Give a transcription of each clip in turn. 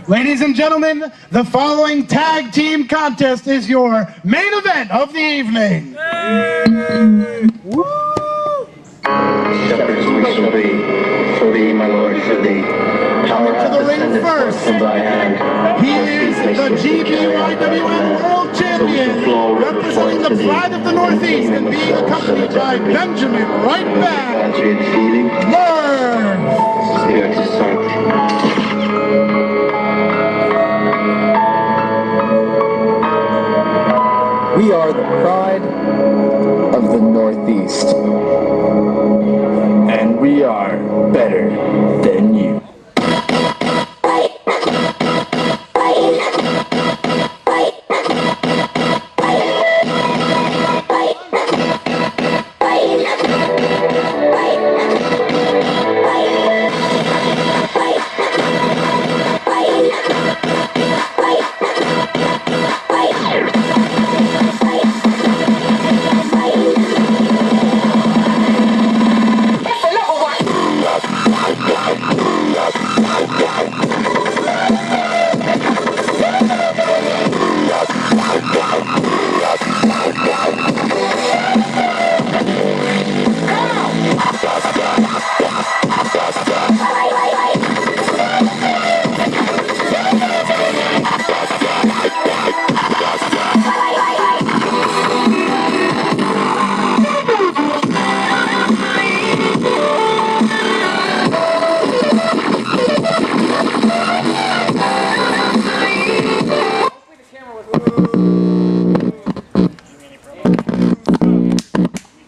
Ladies and gentlemen, the following tag team contest is your main event of the evening. Woo! Shepherds, we shall be, for thee, my lord, for thee. Coming to the ring first, he is the GBYWN World Champion, representing the pride of the Northeast and being accompanied by Benjamin right back, Murph. We are the pride of the Northeast, and we are better than you.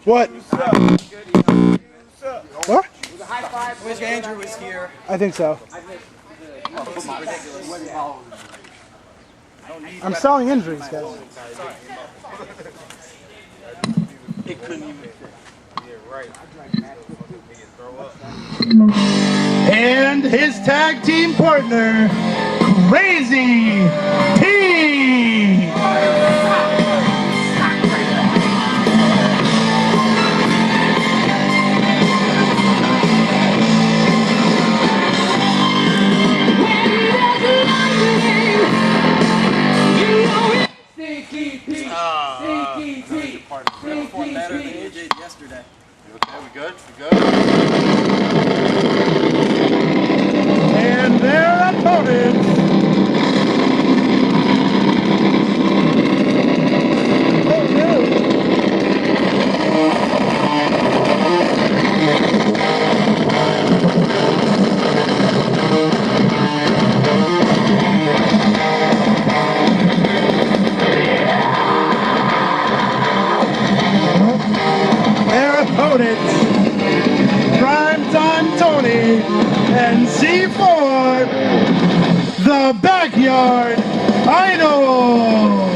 What? What? I wish Andrew was here. I think so. I'm selling injuries, guys. It couldn't even fit. And his tag team partner, Crazy P. Performed better than you did yesterday. Okay, we good? We good? And their opponents, Primetime Tony and C4, the Backyard Idols.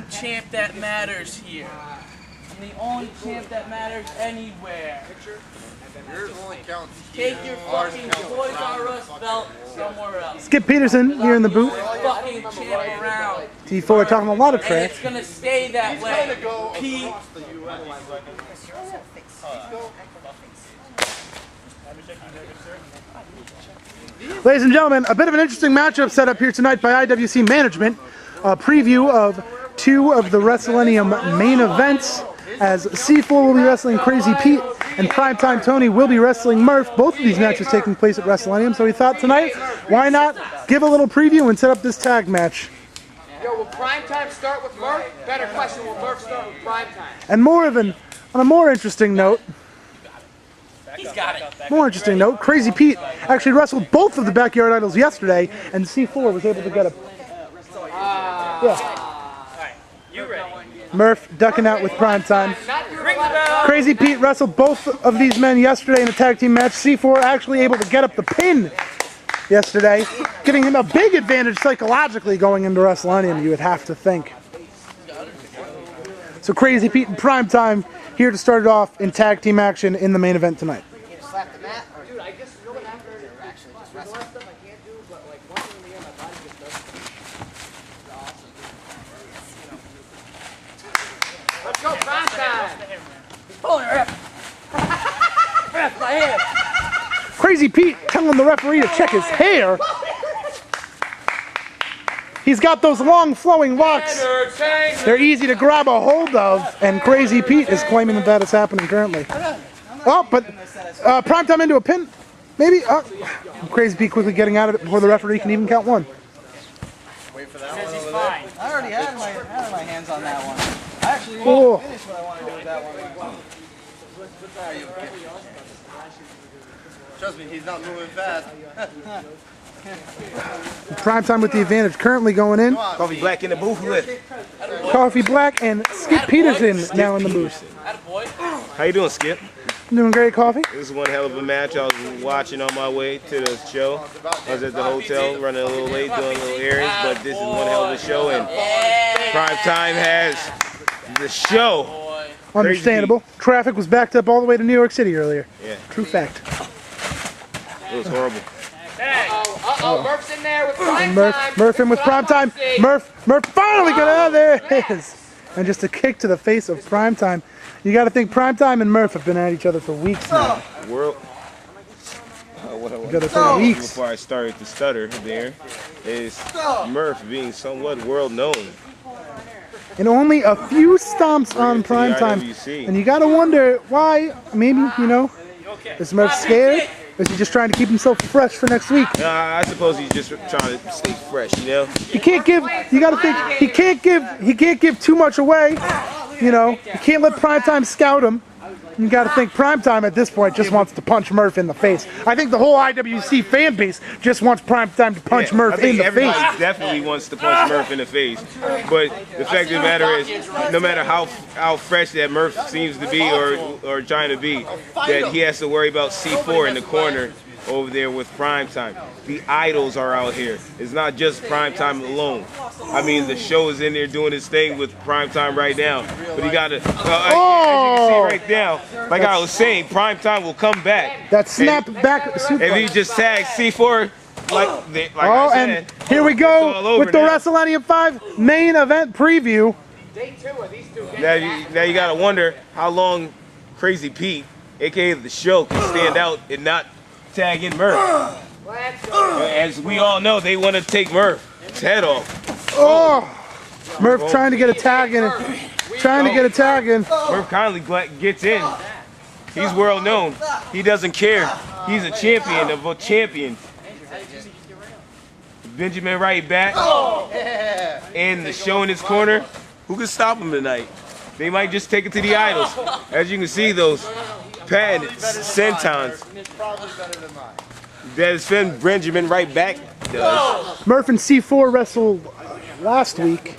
Champ that matters here. I'm the only champ that matters anywhere. Yours only counts. Take your fucking Toys R Us belt somewhere else. Skip Peterson here in the booth. Fucking champ around. T4 talking a lot of And trash. it's gonna stay that way. P. Ladies and gentlemen, a bit of an interesting matchup set up here tonight by IWC management. A preview of two of the WrestleLenium main events, as C4 will be wrestling Crazy Pete and Primetime Tony will be wrestling Murph. Both of these matches taking place at WrestleLenium, so we thought tonight, why not give a little preview and set up this tag match. Yo, will Primetime start with Murph? Better question, will Murph start with Primetime? And on a more interesting note, He's got it. Crazy Pete actually wrestled both of the Backyard Idols yesterday, and C4 was able to get a Alright, you ready? Murph ducking out with Prime Time. Ring the bell! Crazy Pete wrestled both of these men yesterday in a tag team match. C4 actually able to get up the pin yesterday, giving him a big advantage psychologically going into WrestleMania, you would have to think. So Crazy Pete and Prime Time here to start it off in tag team action in the main event tonight. Slap the mat. Dude, I just know what happened. Actually, just wrestling stuff I can't do, but like one thing in the end, my body just does. Let's go, Prime Time. Oh, ref! Ref, my hair! Crazy Pete telling the referee to check his hair. He's got those long flowing locks. They're easy to grab a hold of, and Crazy Pete is claiming that that is happening currently. Oh, but Prime Time into a pin. Maybe. Crazy Pete quickly getting out of it before the referee can even count one. Wait for that Says one he's over fine. I already had my hands on that one. I actually Oh. finished what I wanted to do with that one. Trust me, he's not moving fast. Prime Time with the advantage currently going in. Coffee Black in the booth with. Coffee Black and Skip Peterson now in the booth. Attaboy. How you doing, Skip? Doing great, Coffee. This is one hell of a match. I was watching on my way to the show. I was at the hotel running a little late doing little errands, but this is one hell of a show, and Prime Time has the show. Understandable. Traffic was backed up all the way to New York City earlier. Yeah, True fact. it was horrible. Uh-oh, Murph's in there with Prime Time. Murph in with Prime Time. Murph finally got out. There it is. And just a kick to the face of Prime Time. You got to think Prime Time and Murph have been at each other for weeks now. World. Got to say weeks. Before I started to stutter there, is Murph being somewhat world known. And only a few stomps on Prime Time. And you got to wonder why. Maybe, you know, is Murph scared? Or is he just trying to keep himself fresh for next week? I suppose he's just trying to stay fresh, you know. He can't give. You got to think he can't give too much away. You know, you can't let Prime Time scout him. You got to think Prime Time at this point just wants to punch Murph in the face. I think the whole IWC fan base just wants Prime Time to punch Murph in the everybody face. definitely wants to punch Murph in the face. But the fact of the matter is, no matter how fresh that Murph seems to be or trying to be, that he has to worry about C4 in the corner over there with Prime Time. The idols are out here. It's not just Prime Time alone. I mean, the show is in there doing its thing with Prime Time right now. But you got to, as you can see right now, like I was saying, Prime Time will come back. That snap back If super. he just tags C4, like I said, And here we it's all go over with the now. WrestleMania 5 main event preview. Day 2 of these two. Now you got to wonder how long Crazy Pete, aka the show, can stand out and not tag in Murph. As we all know, they want to take Murph's head off. Murph trying to get a tag in. Murph kindly gets in. He's world known. He doesn't care. He's a champion of a champion. Benjamin right back. And the show in his corner. Who can stop him tonight? They might just take it to the idols. As you can see, those padded sentons. That is Finn Benjamin right back does. Murph and C4 wrestled last week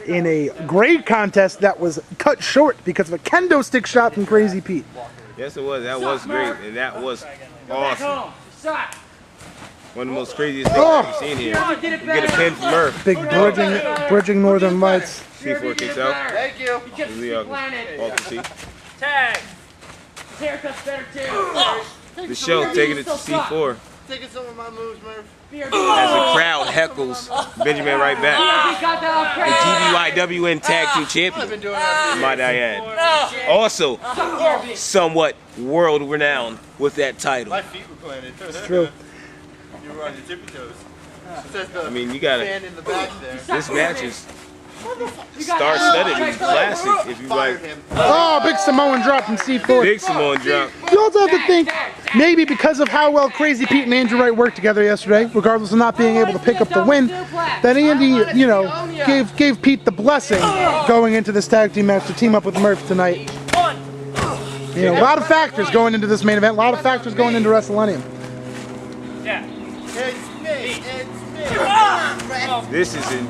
in a great contest that was cut short because of a kendo stick shot from Crazy Pete. Yes, it was. That was great, and that was awesome. One of the most craziest things I've seen here. You get a pin from Murph. Big bridging Northern Lights. C4 kicks out. Thank you. Tag. His haircut's better too. The show taking it to C4 Taking some of my moves, Murph. as the crowd heckles Benjamin right back. The GBYWN Tag Team Champion, I've been doing that. might I add. Also, somewhat world renowned with that title. My feet were planted. It's True. You were on your tippy toes. It says the I mean, you gotta. fan in the back there. This match is star-studded and classic. If you like, Big Samoan drop from C4. big Samoan drop. You also have to think, maybe because of how well Crazy Pete and Andrew Wright worked together yesterday, regardless of not being able to pick up the win, that Andy, you know, gave Pete the blessing going into this tag team match to team up with Murph tonight. You know, a lot of factors going into this main event, a lot of factors going into WrestleMania. Yeah. It's me. This is in